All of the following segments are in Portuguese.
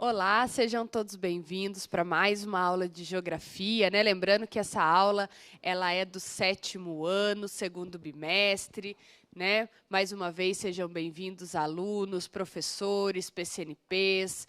Olá, sejam todos bem-vindos para mais uma aula de geografia, né? Lembrando que essa aula ela é do 7º ano, segundo bimestre, né? Mais uma vez, sejam bem-vindos alunos, professores, PCNPs,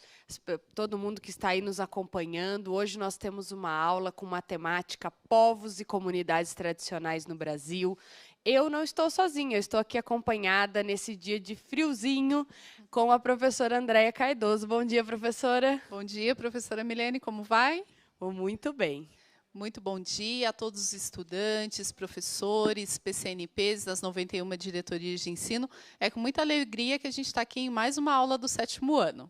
todo mundo que está aí nos acompanhando. Hoje nós temos uma aula com matemática, povos e comunidades tradicionais no Brasil. Eu não estou sozinha, eu estou aqui acompanhada nesse dia de friozinho com a professora Andréia Cardoso. Bom dia, professora. Bom dia, professora Milene, como vai? Vou muito bem. Muito bom dia a todos os estudantes, professores, PCNPs das 91 diretorias de ensino. É com muita alegria que a gente está aqui em mais uma aula do 7º ano.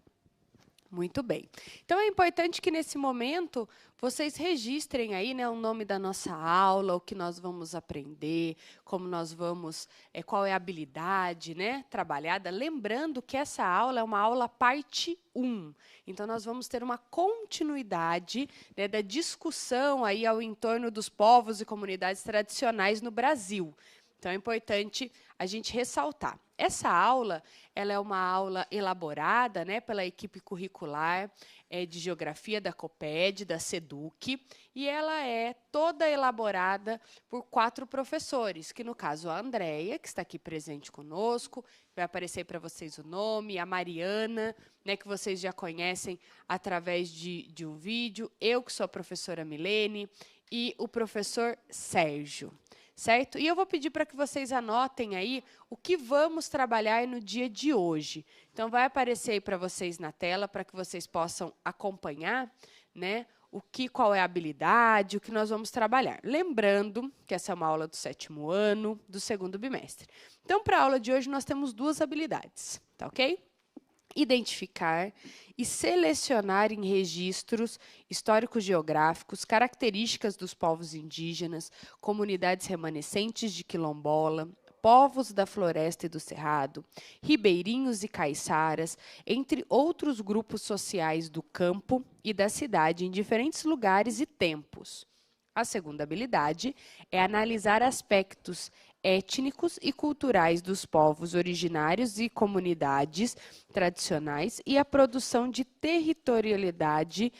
Muito bem. Então, é importante que, nesse momento, vocês registrem aí, né, o nome da nossa aula, o que nós vamos aprender, como nós vamos, qual é a habilidade, né, trabalhada. Lembrando que essa aula é uma aula parte 1. Então, nós vamos ter uma continuidade, né, da discussão aí ao entorno dos povos e comunidades tradicionais no Brasil. Então, é importante a gente ressaltar. Essa aula ela é uma aula elaborada, né, pela equipe curricular de Geografia da COPED, da SEDUC, e ela é toda elaborada por 4 professores, que, no caso, a Andréia, que está aqui presente conosco, vai aparecer para vocês o nome, a Mariana, né, que vocês já conhecem através de um vídeo, eu, que sou a professora Milene, e o professor Sérgio. Certo? E eu vou pedir para que vocês anotem aí o que vamos trabalhar no dia de hoje. Então, vai aparecer aí para vocês na tela, para que vocês possam acompanhar, né, qual é a habilidade, o que nós vamos trabalhar. Lembrando que essa é uma aula do 7º ano, do 2º bimestre. Então, para a aula de hoje, nós temos 2 habilidades, tá ok? Identificar e selecionar em registros históricos geográficos características dos povos indígenas, comunidades remanescentes de quilombola, povos da floresta e do cerrado, ribeirinhos e caiçaras, entre outros grupos sociais do campo e da cidade em diferentes lugares e tempos. A segunda habilidade é analisar aspectos étnicos e culturais dos povos originários e comunidades tradicionais e a produção de territorialidade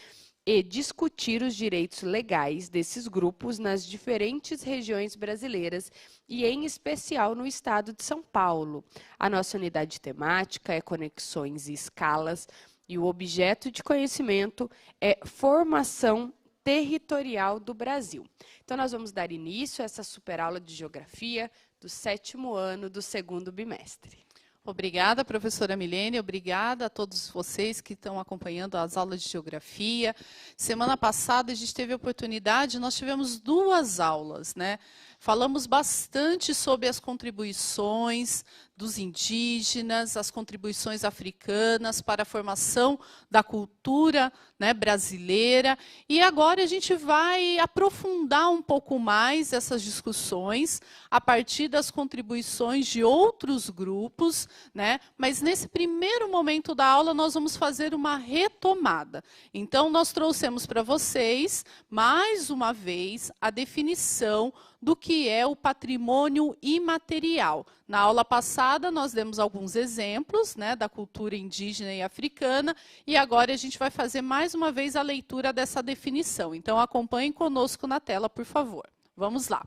e discutir os direitos legais desses grupos nas diferentes regiões brasileiras e, em especial, no estado de São Paulo. A nossa unidade temática é Conexões e Escalas e o objeto de conhecimento é Formação Territorial do Brasil. Então, nós vamos dar início a essa super aula de geografia do 7º ano do 2º bimestre. Obrigada, professora Milene, obrigada a todos vocês que estão acompanhando as aulas de geografia. Semana passada a gente teve a oportunidade, nós tivemos 2 aulas, né? Falamos bastante sobre as contribuições dos indígenas, as contribuições africanas para a formação da cultura, né, brasileira. E agora a gente vai aprofundar um pouco mais essas discussões a partir das contribuições de outros grupos, né? Mas nesse primeiro momento da aula nós vamos fazer uma retomada. Então nós trouxemos para vocês, mais uma vez, a definição do que é o patrimônio imaterial. Na aula passada, nós demos alguns exemplos, né, da cultura indígena e africana, e agora a gente vai fazer mais uma vez a leitura dessa definição. Então, acompanhem conosco na tela, por favor. Vamos lá.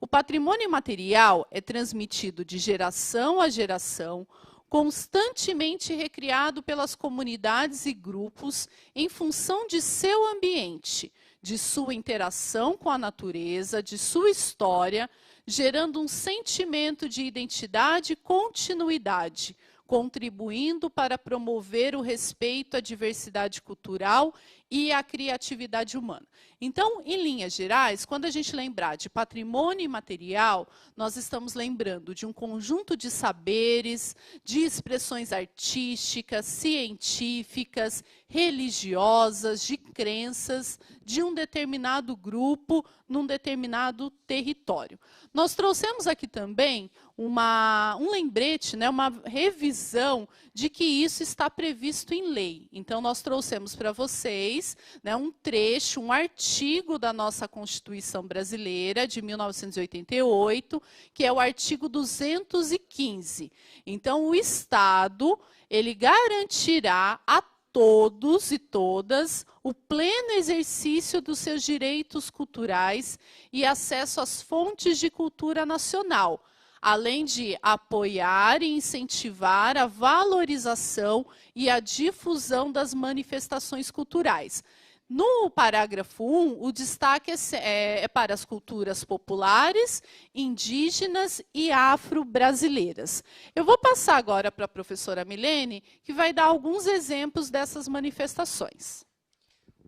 O patrimônio imaterial é transmitido de geração a geração, constantemente recriado pelas comunidades e grupos em função de seu ambiente, de sua interação com a natureza, de sua história, gerando um sentimento de identidade e continuidade, contribuindo para promover o respeito à diversidade cultural e à criatividade humana. Então, em linhas gerais, quando a gente lembrar de patrimônio imaterial, nós estamos lembrando de um conjunto de saberes, de expressões artísticas, científicas, religiosas, de crenças de um determinado grupo num determinado território. Nós trouxemos aqui também um lembrete, né, uma revisão de que isso está previsto em lei. Então, nós trouxemos para vocês, né, um trecho, um artigo da nossa Constituição Brasileira, de 1988, que é o artigo 215. Então, o Estado, ele garantirá a todos e todas o pleno exercício dos seus direitos culturais e acesso às fontes de cultura nacional, além de apoiar e incentivar a valorização e a difusão das manifestações culturais. No parágrafo 1, o destaque é para as culturas populares, indígenas e afro-brasileiras. Eu vou passar agora para a professora Milene, que vai dar alguns exemplos dessas manifestações.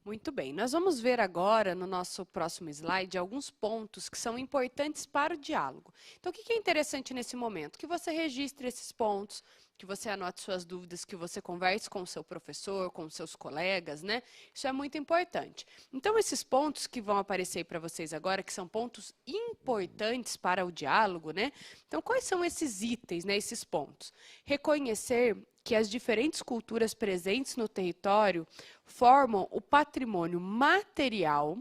Muito bem, nós vamos ver agora, no nosso próximo slide, alguns pontos que são importantes para o diálogo. Então, o que é interessante nesse momento? Que você registre esses pontos, que você anote suas dúvidas, que você converse com o seu professor, com os seus colegas, né? Isso é muito importante. Então, esses pontos que vão aparecer para vocês agora, que são pontos importantes para o diálogo, né? Então, quais são esses itens, né, esses pontos? Reconhecer que as diferentes culturas presentes no território formam o patrimônio material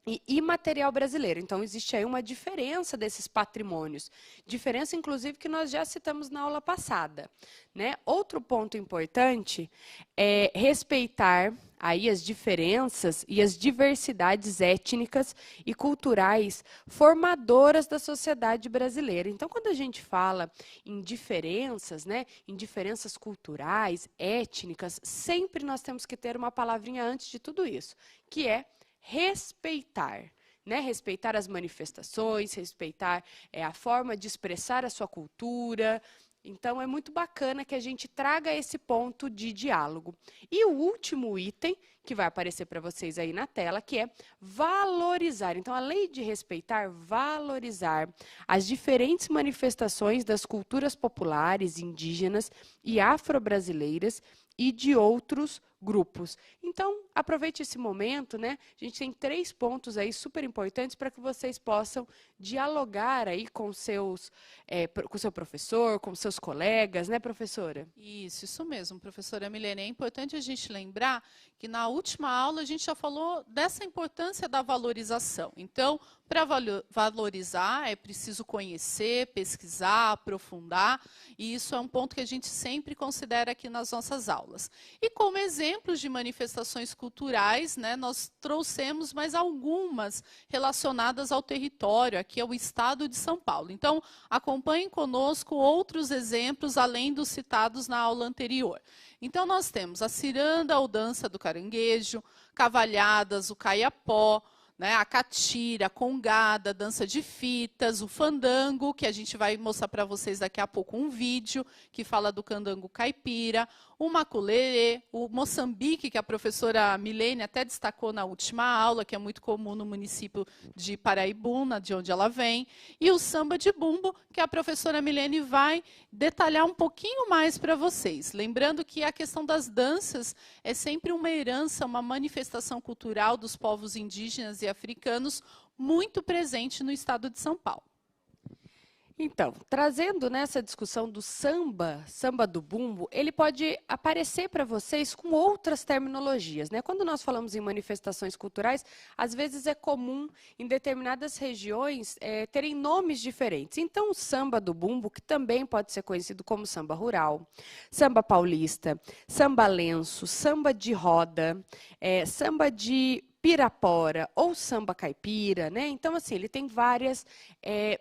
e imaterial brasileiro. Então, existe aí uma diferença desses patrimônios. Diferença, inclusive, que nós já citamos na aula passada, né? Outro ponto importante é respeitar aí as diferenças e as diversidades étnicas e culturais formadoras da sociedade brasileira. Então, quando a gente fala em diferenças, né, em diferenças culturais, étnicas, sempre nós temos que ter uma palavrinha antes de tudo isso, que é respeitar, né? Respeitar as manifestações, respeitar a forma de expressar a sua cultura. Então, é muito bacana que a gente traga esse ponto de diálogo. E o último item, que vai aparecer para vocês aí na tela, que é valorizar. Então, além de respeitar, valorizar as diferentes manifestações das culturas populares, indígenas e afro-brasileiras e de outros grupos. Então, aproveite esse momento, né? A gente tem 3 pontos aí super importantes para que vocês possam dialogar aí com seus, com o seu professor, com seus colegas, né, professora? Isso mesmo, professora Milene. É importante a gente lembrar que na última aula a gente já falou dessa importância da valorização. Então, para valorizar é preciso conhecer, pesquisar, aprofundar, e isso é um ponto que a gente sempre considera aqui nas nossas aulas. E como exemplos de manifestações culturais, né, nós trouxemos mais algumas relacionadas ao território, aqui ao estado de São Paulo. Então, acompanhem conosco outros exemplos, além dos citados na aula anterior. Então, nós temos a ciranda ou dança do caranguejo, cavalhadas, o caiapó, né, a catira, a congada, a dança de fitas, o fandango, que a gente vai mostrar para vocês daqui a pouco um vídeo que fala do candango caipira, o maculelê, o moçambique, que a professora Milene até destacou na última aula, que é muito comum no município de Paraibuna, de onde ela vem, e o samba de bumbo, que a professora Milene vai detalhar um pouquinho mais para vocês. Lembrando que a questão das danças é sempre uma herança, uma manifestação cultural dos povos indígenas e africanos muito presente no estado de São Paulo. Então, trazendo nessa discussão do samba, samba do bumbo, ele pode aparecer para vocês com outras terminologias, né? Quando nós falamos em manifestações culturais, às vezes é comum em determinadas regiões terem nomes diferentes. Então, o samba do bumbo, que também pode ser conhecido como samba rural, samba paulista, samba lenço, samba de roda, samba de Pirapora ou samba caipira, né? Então, assim, ele tem várias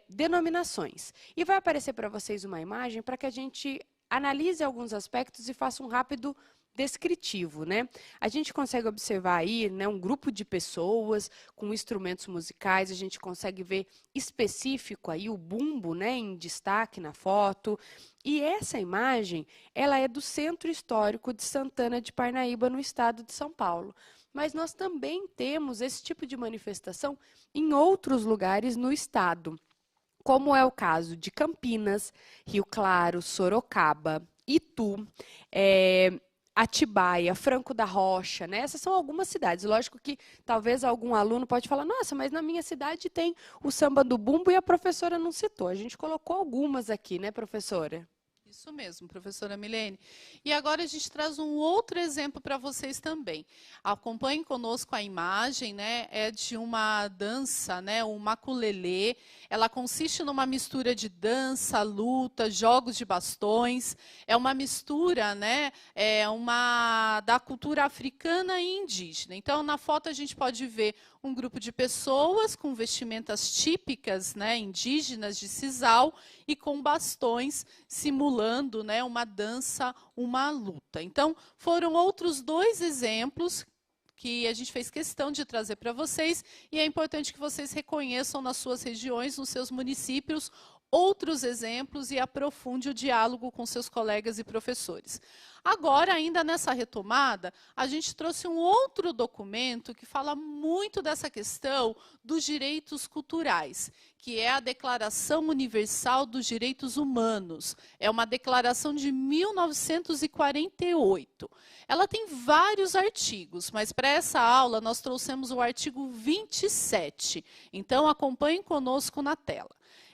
denominações. E vai aparecer para vocês uma imagem para que a gente analise alguns aspectos e faça um rápido descritivo, né? A gente consegue observar aí, né, um grupo de pessoas com instrumentos musicais, a gente consegue ver específico aí o bumbo, né, em destaque na foto. E essa imagem, ela é do Centro Histórico de Santana de Parnaíba, no estado de São Paulo. Mas nós também temos esse tipo de manifestação em outros lugares no estado, como é o caso de Campinas, Rio Claro, Sorocaba, Itu, Atibaia, Franco da Rocha, né? Essas são algumas cidades. Lógico que talvez algum aluno pode falar, nossa, mas na minha cidade tem o samba do bumbo e a professora não citou. A gente colocou algumas aqui, né, professora? Isso mesmo, professora Milene. E agora a gente traz um outro exemplo para vocês também. Acompanhem conosco a imagem, né? É de uma dança, né? O maculelê. Ela consiste numa mistura de dança, luta, jogos de bastões. É uma mistura, né? Da cultura africana e indígena. Então, na foto a gente pode ver um grupo de pessoas com vestimentas típicas, né, indígenas de sisal e com bastões simulando, né, uma dança, uma luta. Então, foram outros dois exemplos que a gente fez questão de trazer para vocês e é importante que vocês reconheçam nas suas regiões, nos seus municípios, outros exemplos e aprofunde o diálogo com seus colegas e professores. Agora, ainda nessa retomada, a gente trouxe um outro documento que fala muito dessa questão dos direitos culturais, que é a Declaração Universal dos Direitos Humanos. É uma declaração de 1948. Ela tem vários artigos, mas para essa aula nós trouxemos o artigo 27. Então, acompanhem conosco na tela.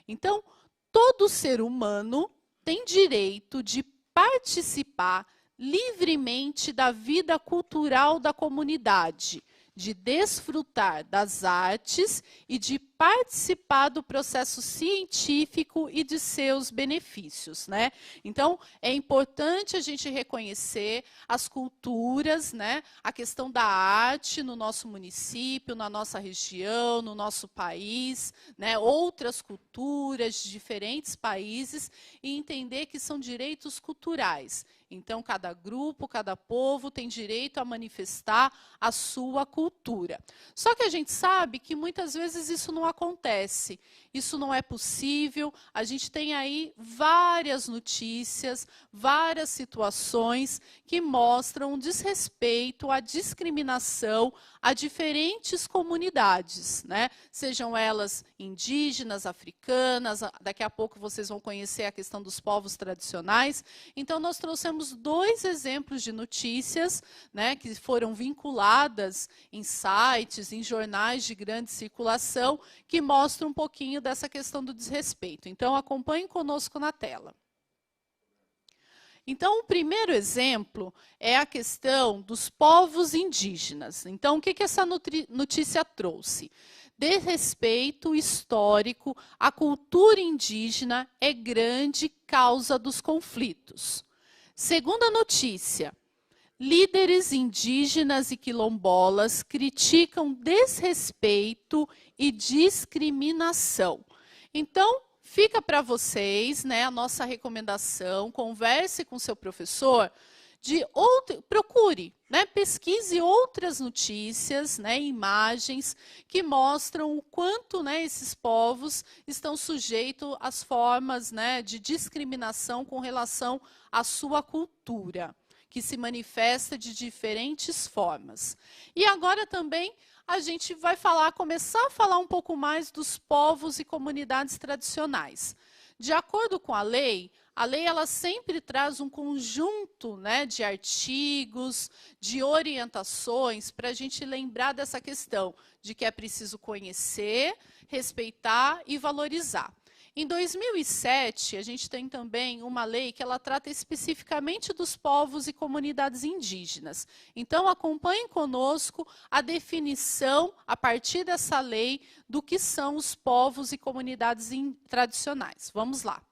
Então, todo ser humano tem direito de participar livremente da vida cultural da comunidade, de desfrutar das artes e de participar do processo científico e de seus benefícios, né? Então, é importante a gente reconhecer as culturas, né? A questão da arte no nosso município, na nossa região, no nosso país, né? Outras culturas de diferentes países e entender que são direitos culturais. Então, cada grupo, cada povo tem direito a manifestar a sua cultura. Só que a gente sabe que muitas vezes isso não acontece, isso não é possível. A gente tem aí várias notícias, várias situações que mostram um desrespeito, a discriminação a diferentes comunidades, né? Sejam elas indígenas, africanas, daqui a pouco vocês vão conhecer a questão dos povos tradicionais. Então, nós trouxemos dois exemplos de notícias, né, que foram vinculadas em sites, em jornais de grande circulação, que mostram um pouquinho dessa questão do desrespeito. Então, acompanhem conosco na tela. Então, o primeiro exemplo é a questão dos povos indígenas. Então, o que essa notícia trouxe? Desrespeito histórico à cultura indígena é grande causa dos conflitos. Segunda notícia, líderes indígenas e quilombolas criticam desrespeito e discriminação. Então, fica para vocês, né, a nossa recomendação, converse com seu professor, procure, né, pesquise outras notícias, né, imagens que mostram o quanto, né, esses povos estão sujeitos às formas, né, de discriminação com relação à sua cultura, que se manifesta de diferentes formas. E agora também a gente vai começar a falar um pouco mais dos povos e comunidades tradicionais. De acordo com a lei ela sempre traz um conjunto, né, de artigos, de orientações para a gente lembrar dessa questão de que é preciso conhecer, respeitar e valorizar. Em 2007, a gente tem também uma lei que ela trata especificamente dos povos e comunidades indígenas. Então, acompanhem conosco a definição, a partir dessa lei, do que são os povos e comunidades tradicionais. Vamos lá.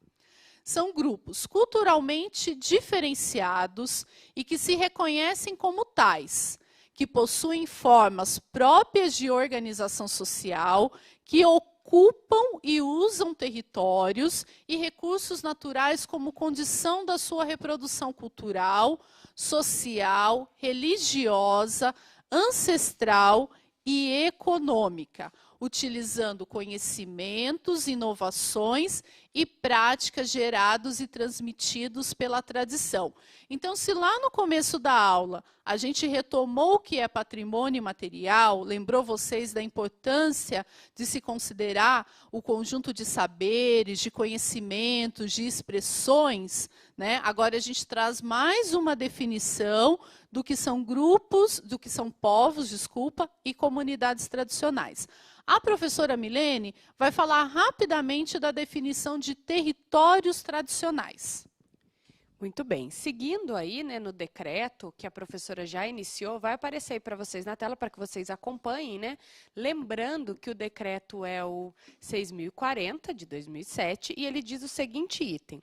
São grupos culturalmente diferenciados e que se reconhecem como tais, que possuem formas próprias de organização social, que ocupam e usam territórios e recursos naturais como condição da sua reprodução cultural, social, religiosa, ancestral e econômica, utilizando conhecimentos, inovações e práticas gerados e transmitidos pela tradição. Então, se lá no começo da aula a gente retomou o que é patrimônio imaterial, lembrou vocês da importância de se considerar o conjunto de saberes, de conhecimentos, de expressões, né? Agora a gente traz mais uma definição do que são grupos, do que são povos, e comunidades tradicionais. A professora Milene vai falar rapidamente da definição de territórios tradicionais. Muito bem. Seguindo aí, né, no decreto que a professora já iniciou, vai aparecer aí para vocês na tela para que vocês acompanhem, né? Lembrando que o decreto é o 6.040 de 2007 e ele diz o seguinte item: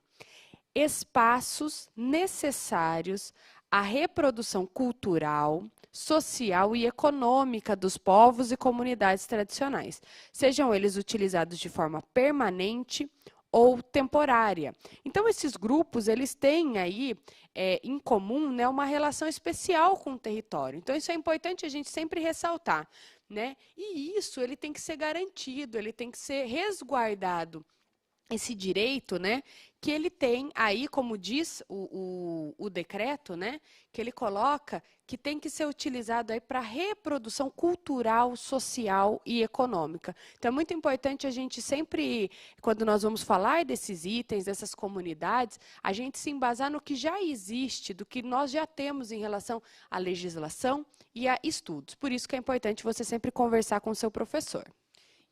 espaços necessários à reprodução cultural, social e econômica dos povos e comunidades tradicionais, sejam eles utilizados de forma permanente ou temporária. Então, esses grupos, eles têm aí em comum, né, uma relação especial com o território. Então, isso é importante a gente sempre ressaltar, né? E isso ele tem que ser garantido, ele tem que ser resguardado. Esse direito, né, que ele tem aí, como diz o decreto, né, que ele coloca que tem que ser utilizado aí para reprodução cultural, social e econômica. Então, é muito importante a gente sempre, quando nós vamos falar desses itens, dessas comunidades, a gente se embasar no que já existe, do que nós já temos em relação à legislação e a estudos. Por isso que é importante você sempre conversar com o seu professor.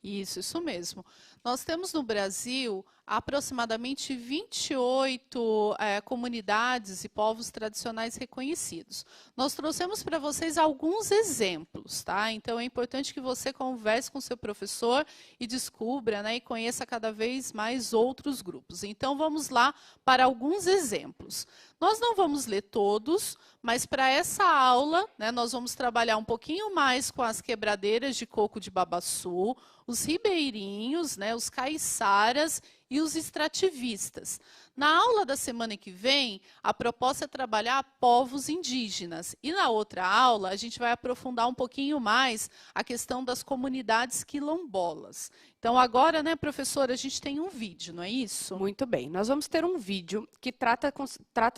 Isso mesmo. Nós temos no Brasil aproximadamente 28 comunidades e povos tradicionais reconhecidos. Nós trouxemos para vocês alguns exemplos, tá? Então é importante que você converse com seu professor e descubra, né, e conheça cada vez mais outros grupos. Então vamos lá para alguns exemplos. Nós não vamos ler todos, mas para essa aula, né, nós vamos trabalhar um pouquinho mais com as quebradeiras de coco de babaçu, os ribeirinhos, né, os caiçaras e os extrativistas. Na aula da semana que vem, a proposta é trabalhar povos indígenas. E na outra aula, a gente vai aprofundar um pouquinho mais a questão das comunidades quilombolas. Então, agora, né, professora, a gente tem um vídeo, não é isso? Muito bem. Nós vamos ter um vídeo que trata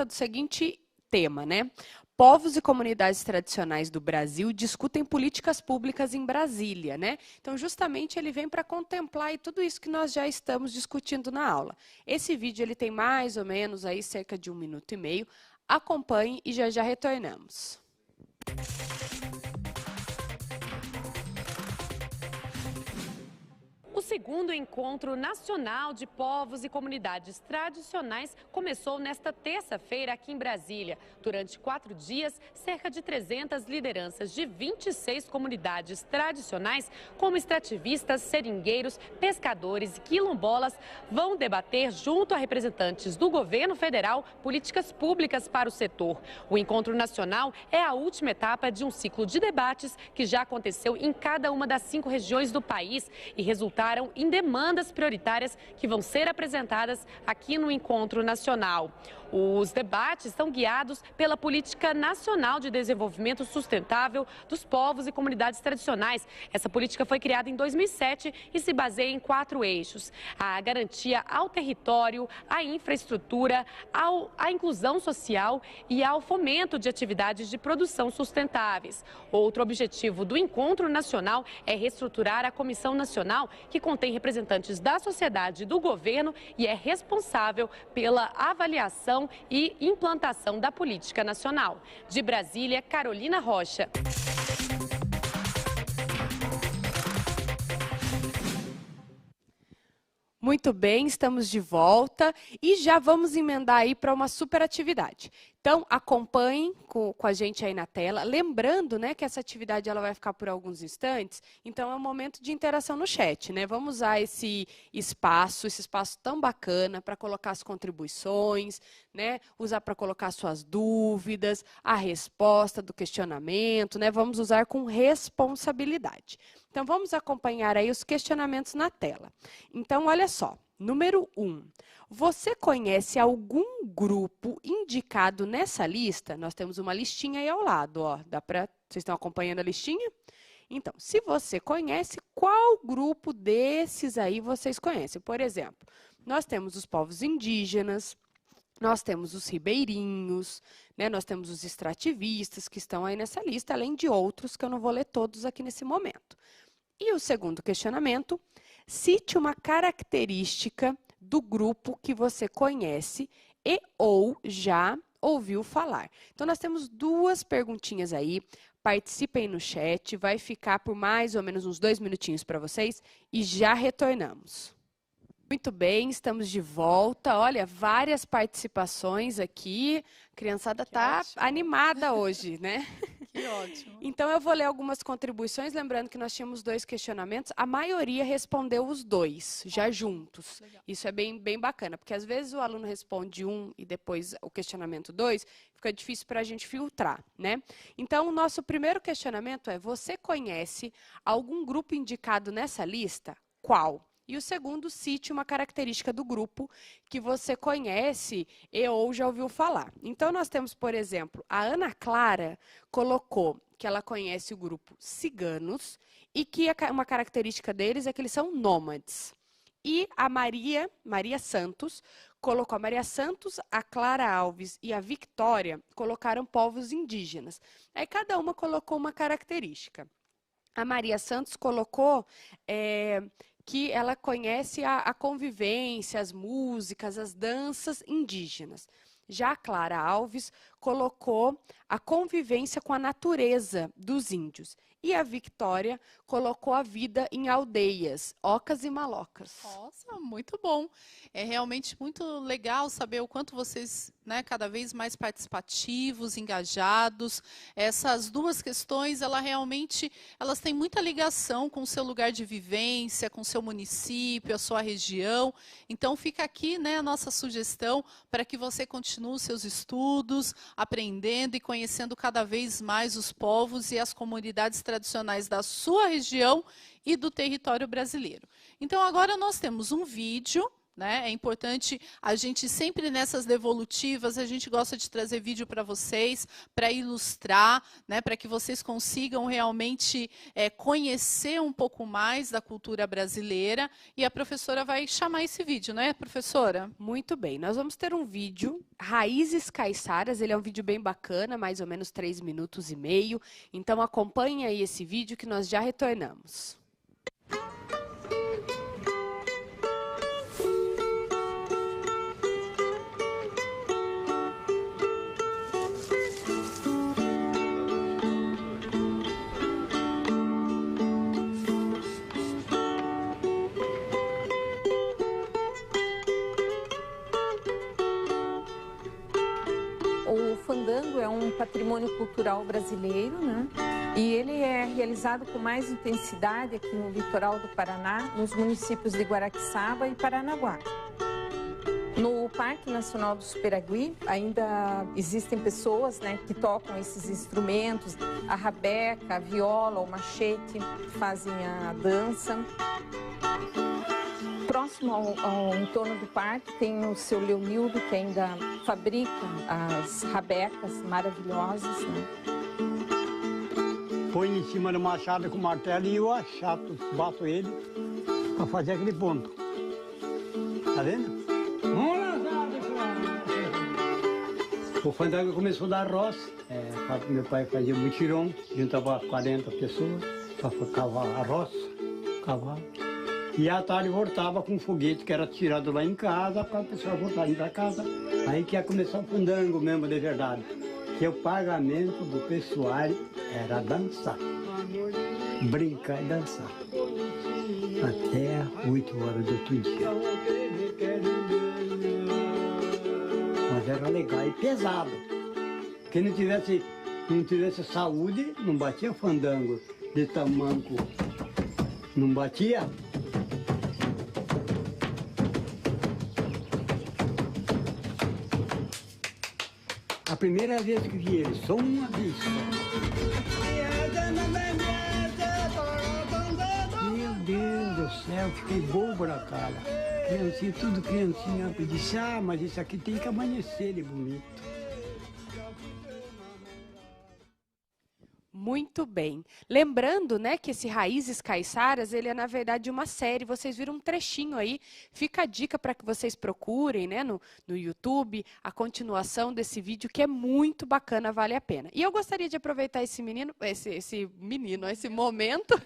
do seguinte tema, né? Povos e comunidades tradicionais do Brasil discutem políticas públicas em Brasília, né? Então, justamente, ele vem para contemplar aí tudo isso que nós já estamos discutindo na aula. Esse vídeo ele tem mais ou menos aí cerca de 1 minuto e meio. Acompanhe e já retornamos. O segundo Encontro Nacional de Povos e Comunidades Tradicionais começou nesta terça-feira aqui em Brasília. Durante 4 dias, cerca de 300 lideranças de 26 comunidades tradicionais, como extrativistas, seringueiros, pescadores e quilombolas, vão debater junto a representantes do governo federal políticas públicas para o setor. O Encontro Nacional é a última etapa de um ciclo de debates que já aconteceu em cada uma das 5 regiões do país e resultaram em demandas prioritárias que vão ser apresentadas aqui no Encontro Nacional. Os debates são guiados pela Política Nacional de Desenvolvimento Sustentável dos Povos e Comunidades Tradicionais. Essa política foi criada em 2007 e se baseia em 4 eixos: a garantia ao território, à infraestrutura, à inclusão social e ao fomento de atividades de produção sustentáveis. Outro objetivo do Encontro Nacional é reestruturar a Comissão Nacional, que contém representantes da sociedade e do governo e é responsável pela avaliação e implantação da política nacional. De Brasília, Carolina Rocha. Muito bem, estamos de volta e já vamos emendar aí para uma super atividade. Então, acompanhem com a gente aí na tela. Lembrando, né, que essa atividade ela vai ficar por alguns instantes, então é um momento de interação no chat, né? Vamos usar esse espaço tão bacana para colocar as contribuições, né? Usar para colocar suas dúvidas, a resposta do questionamento, né? Vamos usar com responsabilidade. Então, vamos acompanhar aí os questionamentos na tela. Então, olha só. Número 1. Você conhece algum grupo indicado nessa lista? Nós temos uma listinha aí ao lado, ó. Vocês estão acompanhando a listinha? Então, se você conhece, qual grupo desses aí vocês conhecem? Por exemplo, nós temos os povos indígenas, nós temos os ribeirinhos, né? Nós temos os extrativistas que estão aí nessa lista, além de outros que eu não vou ler todos aqui nesse momento. E o segundo questionamento: cite uma característica do grupo que você conhece e ou já ouviu falar. Então, nós temos 2 perguntinhas aí. Participem no chat, vai ficar por mais ou menos uns 2 minutinhos para vocês e já retornamos. Muito bem, estamos de volta. Olha, várias participações aqui. A criançada está animada hoje, né? Que ótimo. Então, eu vou ler algumas contribuições, lembrando que nós tínhamos 2 questionamentos. A maioria respondeu os 2, já juntos. Legal. Isso é bem bacana, porque às vezes o aluno responde um e depois o questionamento 2, fica difícil para a gente filtrar, né? Então, o nosso primeiro questionamento é: você conhece algum grupo indicado nessa lista? Qual? E o segundo, cite uma característica do grupo que você conhece e ou já ouviu falar. Então, nós temos, por exemplo, a Ana Clara colocou que ela conhece o grupo ciganos e que uma característica deles é que eles são nômades. E a Maria Santos colocou, a Maria Santos, a Clara Alves e a Victória colocaram povos indígenas. Aí cada uma colocou uma característica. A Maria Santos colocou que ela conhece a convivência, as músicas, as danças indígenas. Já a Clara Alves colocou a convivência com a natureza dos índios. E a Victória colocou a vida em aldeias, ocas e malocas. Nossa, muito bom. É realmente muito legal saber o quanto vocês, né, cada vez mais participativos, engajados. Essas duas questões, elas têm muita ligação com o seu lugar de vivência, com o seu município, a sua região. Então, fica aqui, né, a nossa sugestão para que você continue os seus estudos, aprendendo e conhecendo cada vez mais os povos e as comunidades tradicionais da sua região e do território brasileiro. Então, agora nós temos um vídeo, né? É importante a gente sempre nessas devolutivas, a gente gosta de trazer vídeo para vocês, para ilustrar, né? Para que vocês consigam realmente conhecer um pouco mais da cultura brasileira. E a professora vai chamar esse vídeo, né, professora? Muito bem, nós vamos ter um vídeo, Raízes Caiçaras, ele é um vídeo bem bacana, mais ou menos 3 minutos e meio. Então acompanhe aí esse vídeo que nós já retornamos. O fandango é um patrimônio cultural brasileiro, né? E ele é realizado com mais intensidade aqui no litoral do Paraná, nos municípios de Guaraqueçaba e Paranaguá. No Parque Nacional do Superagui, ainda existem pessoas, né, que tocam esses instrumentos, a rabeca, a viola, o machete, que fazem a dança. Próximo ao entorno do parque tem o seu Leonildo, que ainda fabrica as rabecas maravilhosas, né? Põe em cima do machado com martelo e eu achato, bato ele para fazer aquele ponto. Tá vendo? O fandango começou da roça. Meu pai fazia mutirão, juntava 40 pessoas para cavar a roça, cavalo. E à tarde voltava com um foguete que era tirado lá em casa para a pessoa voltar para casa. Aí que ia começar o fandango mesmo de verdade. Que o pagamento do pessoal era dançar. Brincar e dançar. Até 8 horas do outro dia. Mas era legal e pesado. Quem não tivesse saúde, não batia fandango de tamanco. Não batia. A primeira vez que vi ele, só uma vez. Meu Deus do céu, fiquei bobo na cara. Criancinha, tudo criancinha. Eu disse, mas isso aqui tem que amanhecer de bonito. Muito bem. Lembrando, né, que esse Raízes Caiçaras, ele é, na verdade, uma série. Vocês viram um trechinho aí. Fica a dica para que vocês procurem, né, no YouTube, a continuação desse vídeo, que é muito bacana, vale a pena. E eu gostaria de aproveitar esse momento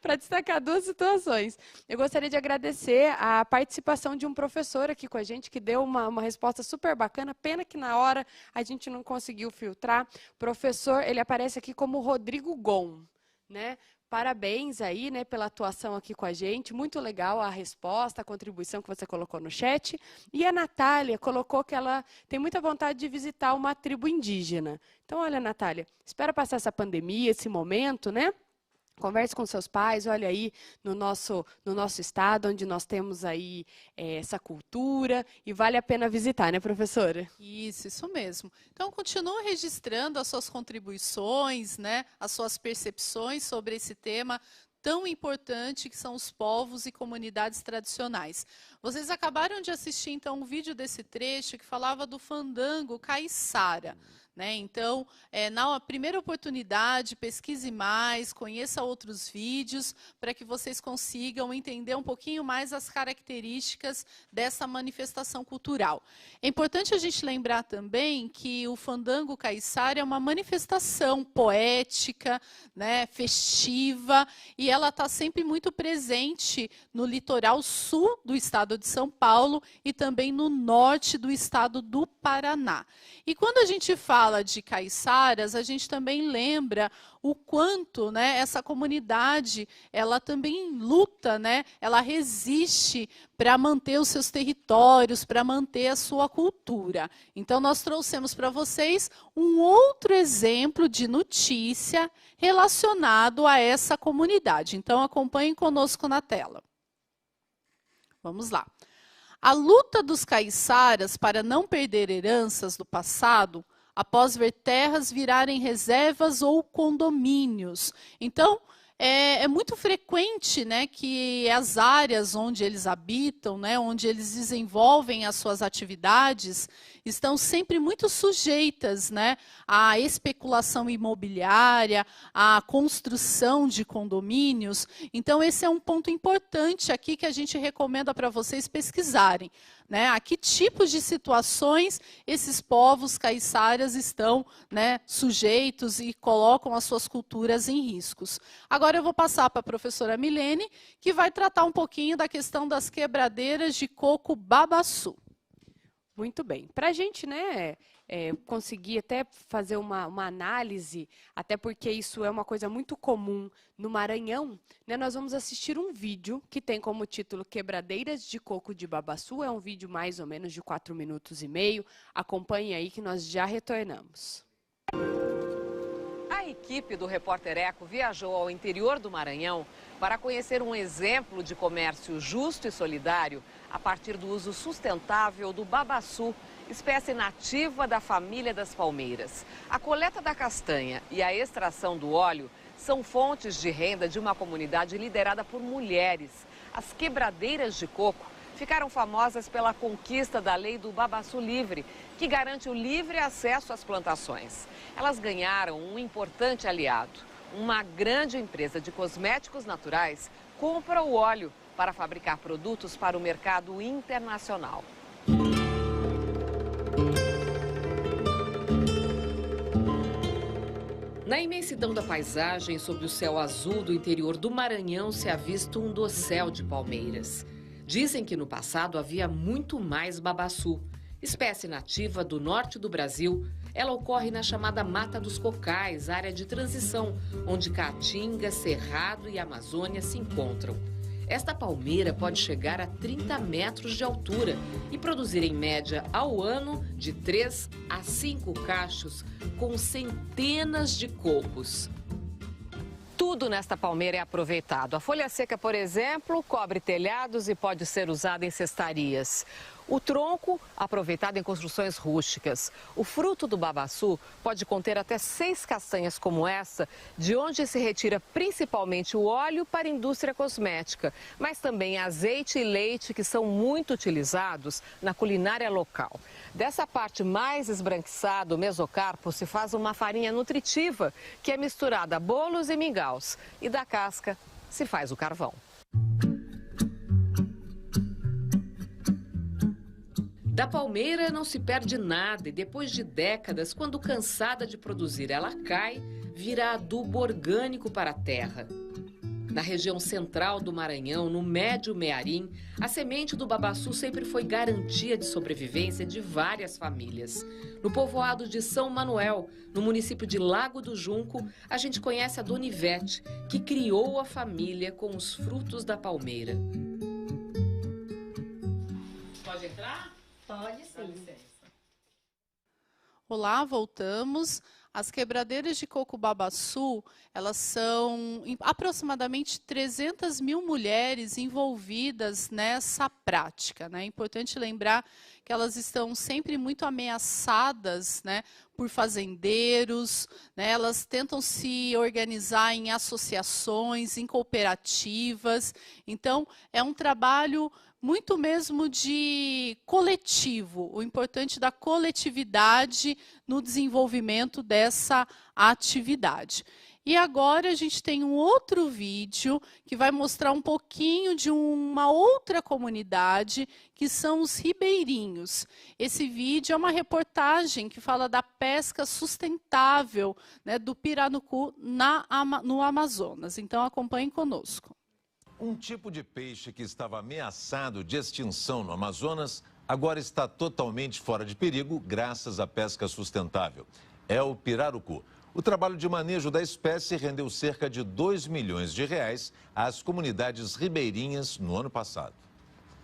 para destacar 2 situações. Eu gostaria de agradecer a participação de um professor aqui com a gente, que deu uma resposta super bacana. Pena que na hora a gente não conseguiu filtrar. Professor, ele aparece aqui como Rodrigo Gon, né? Parabéns aí, né, pela atuação aqui com a gente. Muito legal a resposta, a contribuição que você colocou no chat. E a Natália colocou que ela tem muita vontade de visitar uma tribo indígena. Então, olha, Natália, espera passar essa pandemia, esse momento, né? Converse com seus pais, olha aí no nosso estado, onde nós temos aí essa cultura, e vale a pena visitar, né, professora? Isso mesmo. Então, continue registrando as suas contribuições, né, as suas percepções sobre esse tema tão importante que são os povos e comunidades tradicionais. Vocês acabaram de assistir, então, um vídeo desse trecho que falava do fandango caiçara. Né? Então, na primeira oportunidade, pesquise mais, conheça outros vídeos, para que vocês consigam entender um pouquinho mais as características dessa manifestação cultural. É importante a gente lembrar também que o fandango caiçara é uma manifestação poética, né, festiva, e ela está sempre muito presente no litoral sul do estado de São Paulo e também no norte do estado do Paraná. E quando a gente fala de caiçaras, a gente também lembra o quanto, né, essa comunidade, ela também luta, né, ela resiste para manter os seus territórios, para manter a sua cultura. Então, nós trouxemos para vocês um outro exemplo de notícia relacionado a essa comunidade. Então, acompanhem conosco na tela. Vamos lá. A luta dos caiçaras para não perder heranças do passado, após ver terras virarem reservas ou condomínios. Então, é muito frequente, né, que as áreas onde eles habitam, né, onde eles desenvolvem as suas atividades, estão sempre muito sujeitas, né, à especulação imobiliária, à construção de condomínios. Então, esse é um ponto importante aqui que a gente recomenda para vocês pesquisarem. Né, a que tipos de situações esses povos caiçaras estão, né, sujeitos e colocam as suas culturas em riscos. Agora eu vou passar para a professora Milene, que vai tratar um pouquinho da questão das quebradeiras de coco babaçu. Muito bem. Para a gente, né, conseguir até fazer uma análise, até porque isso é uma coisa muito comum no Maranhão, né, nós vamos assistir um vídeo que tem como título Quebradeiras de Coco de Babaçu. É um vídeo mais ou menos de 4 minutos e meio. Acompanhe aí que nós já retornamos. A equipe do Repórter Eco viajou ao interior do Maranhão para conhecer um exemplo de comércio justo e solidário a partir do uso sustentável do babaçu, espécie nativa da família das palmeiras. A coleta da castanha e a extração do óleo são fontes de renda de uma comunidade liderada por mulheres. As quebradeiras de coco ficaram famosas pela conquista da lei do babaçu livre, que garante o livre acesso às plantações. Elas ganharam um importante aliado. Uma grande empresa de cosméticos naturais compra o óleo para fabricar produtos para o mercado internacional. Na imensidão da paisagem, sob o céu azul do interior do Maranhão, se avista um dossel de palmeiras. Dizem que no passado havia muito mais babaçu, espécie nativa do norte do Brasil. Ela ocorre na chamada Mata dos Cocais, área de transição, onde Caatinga, Cerrado e Amazônia se encontram. Esta palmeira pode chegar a 30 metros de altura e produzir em média ao ano de 3 a 5 cachos com centenas de cocos. Tudo nesta palmeira é aproveitado. A folha seca, por exemplo, cobre telhados e pode ser usada em cestarias. O tronco, aproveitado em construções rústicas. O fruto do babaçu pode conter até 6 castanhas como essa, de onde se retira principalmente o óleo para a indústria cosmética, mas também azeite e leite, que são muito utilizados na culinária local. Dessa parte mais esbranquiçada, o mesocarpo, se faz uma farinha nutritiva, que é misturada a bolos e mingaus. E da casca se faz o carvão. Da palmeira não se perde nada e depois de décadas, quando cansada de produzir, ela cai, vira adubo orgânico para a terra. Na região central do Maranhão, no Médio Mearim, a semente do babaçu sempre foi garantia de sobrevivência de várias famílias. No povoado de São Manuel, no município de Lago do Junco, a gente conhece a Dona Ivete, que criou a família com os frutos da palmeira. Pode entrar? Pode sim. Olá, voltamos. As quebradeiras de coco babaçu, elas são aproximadamente 300 mil mulheres envolvidas nessa prática, né? É importante lembrar que elas estão sempre muito ameaçadas, né, por fazendeiros, né? Elas tentam se organizar em associações, em cooperativas. Então, é um trabalho muito mesmo de coletivo, o importante da coletividade no desenvolvimento dessa atividade. E agora a gente tem um outro vídeo que vai mostrar um pouquinho de uma outra comunidade, que são os ribeirinhos. Esse vídeo é uma reportagem que fala da pesca sustentável, né, do pirarucu no Amazonas. Então acompanhem conosco. Um tipo de peixe que estava ameaçado de extinção no Amazonas, agora está totalmente fora de perigo graças à pesca sustentável. É o pirarucu. O trabalho de manejo da espécie rendeu cerca de R$2 milhões às comunidades ribeirinhas no ano passado.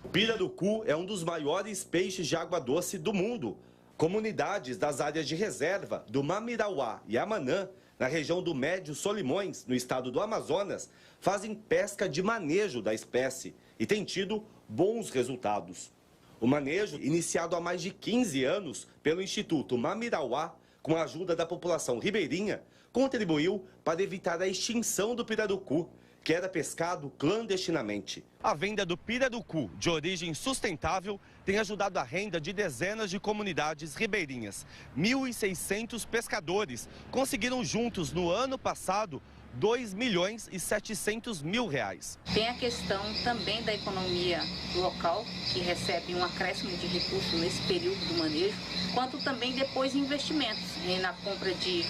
O pirarucu é um dos maiores peixes de água doce do mundo. Comunidades das áreas de reserva do Mamirauá e Amanã, na região do Médio Solimões, no estado do Amazonas, fazem pesca de manejo da espécie e têm tido bons resultados. O manejo, iniciado há mais de 15 anos pelo Instituto Mamirauá, com a ajuda da população ribeirinha, contribuiu para evitar a extinção do pirarucu, que era pescado clandestinamente. A venda do pirarucu de origem sustentável tem ajudado a renda de dezenas de comunidades ribeirinhas. 1.600 pescadores conseguiram juntos, no ano passado, R$2 milhões e 700 mil. Tem a questão também da economia local, que recebe um acréscimo de recursos nesse período do manejo, quanto também depois investimentos, na compra de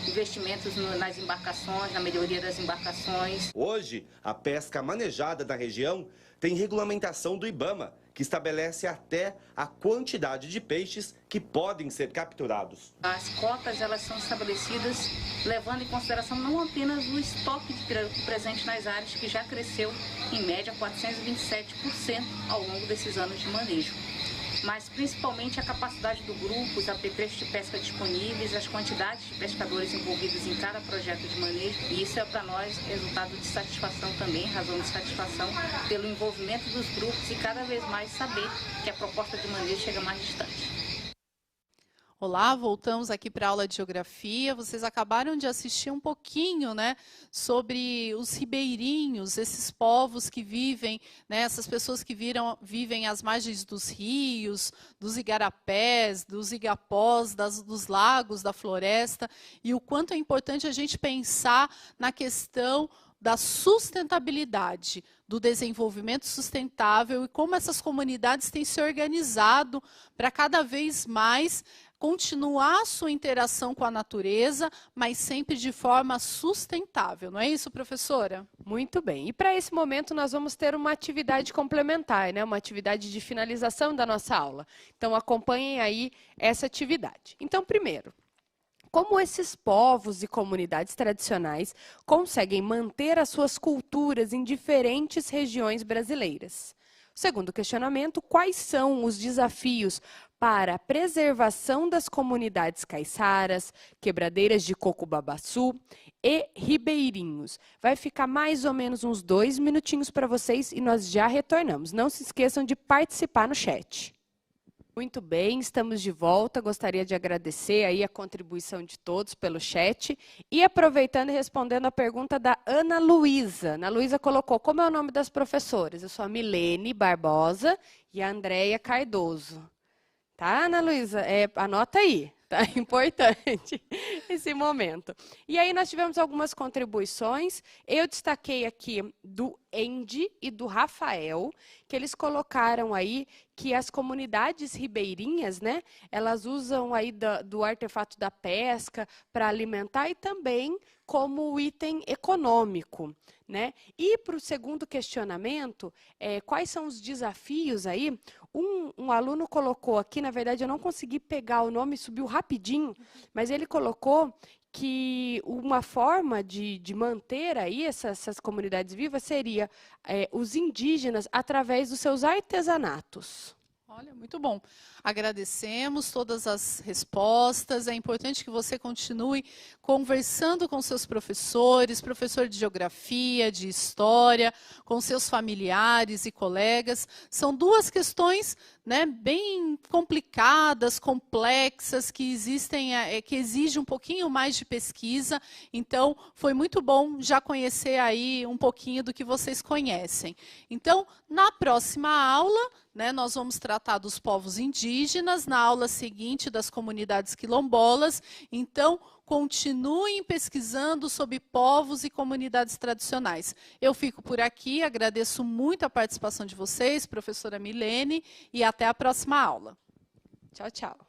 investimentos nas embarcações, na melhoria das embarcações. Hoje, a pesca manejada na região tem regulamentação do IBAMA, que estabelece até a quantidade de peixes que podem ser capturados. As cotas, elas são estabelecidas levando em consideração não apenas o estoque de pirarucu presente nas áreas, que já cresceu em média 427% ao longo desses anos de manejo, mas principalmente a capacidade do grupo, os apetrechos de pesca disponíveis, as quantidades de pescadores envolvidos em cada projeto de manejo. E isso é para nós resultado de satisfação também, razão de satisfação pelo envolvimento dos grupos e cada vez mais saber que a proposta de manejo chega mais distante. Olá, voltamos aqui para a aula de geografia. Vocês acabaram de assistir um pouquinho, né, sobre os ribeirinhos, esses povos que vivem, né, essas pessoas que vivem às margens dos rios, dos igarapés, dos igapós, dos lagos, da floresta, e o quanto é importante a gente pensar na questão da sustentabilidade, do desenvolvimento sustentável e como essas comunidades têm se organizado para cada vez mais continuar a sua interação com a natureza, mas sempre de forma sustentável. Não é isso, professora? Muito bem. E para esse momento nós vamos ter uma atividade complementar, né? Uma atividade de finalização da nossa aula. Então acompanhem aí essa atividade. Então, primeiro, como esses povos e comunidades tradicionais conseguem manter as suas culturas em diferentes regiões brasileiras? O segundo questionamento, quais são os desafios para a preservação das comunidades caiçaras, quebradeiras de coco babaçu e ribeirinhos? Vai ficar mais ou menos uns 2 minutinhos para vocês e nós já retornamos. Não se esqueçam de participar no chat. Muito bem, estamos de volta. Gostaria de agradecer aí a contribuição de todos pelo chat. E aproveitando e respondendo a pergunta da Ana Luísa. Ana Luísa colocou, como é o nome das professoras? Eu sou a Milene Barbosa e a Andréia Cardoso. Tá, Ana Luísa? Anota aí, tá? Importante esse momento. E aí nós tivemos algumas contribuições. Eu destaquei aqui do Andy e do Rafael, que eles colocaram aí que as comunidades ribeirinhas, né, elas usam aí do artefato da pesca para alimentar e também como item econômico, né? E para o segundo questionamento, quais são os desafios aí? Um aluno colocou aqui, na verdade eu não consegui pegar o nome, subiu rapidinho, mas ele colocou que uma forma de manter aí essas comunidades vivas seria os indígenas através dos seus artesanatos. Olha, muito bom. Agradecemos todas as respostas. É importante que você continue conversando com seus professores, professor de geografia, de história, com seus familiares e colegas. São duas questões, né, bem complicadas, complexas, que exigem um pouquinho mais de pesquisa. Então, foi muito bom já conhecer aí um pouquinho do que vocês conhecem. Então, na próxima aula, né, nós vamos tratar dos povos indígenas, na aula seguinte das comunidades quilombolas. Então, continuem pesquisando sobre povos e comunidades tradicionais. Eu fico por aqui, agradeço muito a participação de vocês, professora Milene, e até a próxima aula. Tchau, tchau.